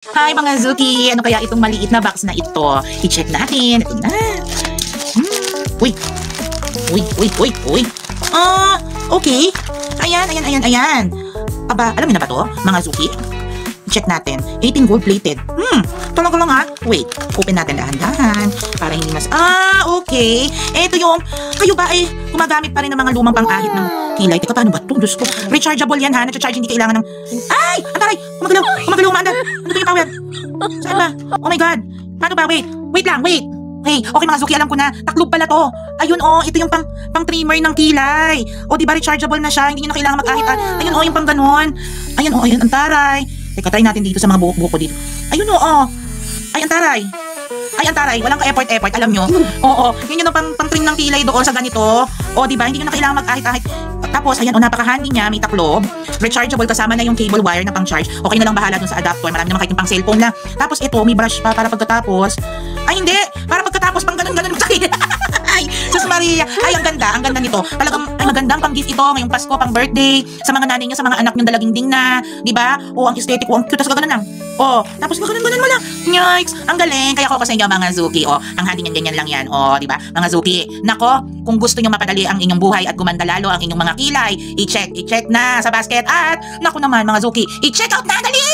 Hi mga Zuki! Ano kaya itong maliit na box na ito? I-check natin. Ito na. Uy! Uy! Uy! Uy! Uy! Okay. Ayan. Aba, alam niyo na ba to, mga Zuki? I-check natin. 18 gold plated. Talaga lang ha. Wait, open natin dahan-dahan. Para hindi mas... okay. Ito yung... Kayo ba gumagamit pa rin ng mga lumang pang-ahit ng kilay? Teka, paano ba ito? Diyos ko. Rechargeable yan ha. Nag-charge, hindi kailangan ng... Ay! Antaray! Kumagalaw, umaandar. Ano yung power? Saan ba? Oh my God. Paano ba? Wait lang. Hey, okay mga Zuki, alam ko na. Taklob pala to. Ayun ito yung pang trimmer ng kilay. Di ba rechargeable na siya? Hindi nyo na kailangan mag-ahit. Ayun yung pang ganon. Ayun, antaray. Teka, try natin dito sa mga buko dito. Ayun Ay, antaray. Walang ka-effort, alam nyo. Yun yung pang trim ng kilay doon sa ganito. Di ba? Hindi nyo na kailangan mag-ahit. Tapos, ayan, napaka-handy niya. May taklob. Rechargeable, kasama na yung cable wire na pang-charge. Okay na lang bahala dun sa adapter. Marami naman kahit yung pang-cellphone lang. Tapos ito, may brush pa para pagkatapos. Ay, hindi! Para pagkatapos, pang ganun masakit. Ay, Sus Maria. Ay, ang ganda nito. Talagang, magandang pang-gift ito ngayong Pasko, pang-birthday. Sa mga nanay niyo, sa mga anak niyo dalaginding na. Diba? Ang aesthetic ko, ang cute. Tapos gano'n lang. Tapos gano'n mo lang. Yikes! Ang galing. Kaya ako sa inyo, mga Zuki. Ang handy niyan, ganyan lang yan. Diba? Mga Zuki. Nako, kung gusto niyo mapadali ang inyong buhay at gumanda lalo ang inyong mga kilay, i-check na sa basket. At, naku naman, mga Zuki, i-check out na, dali!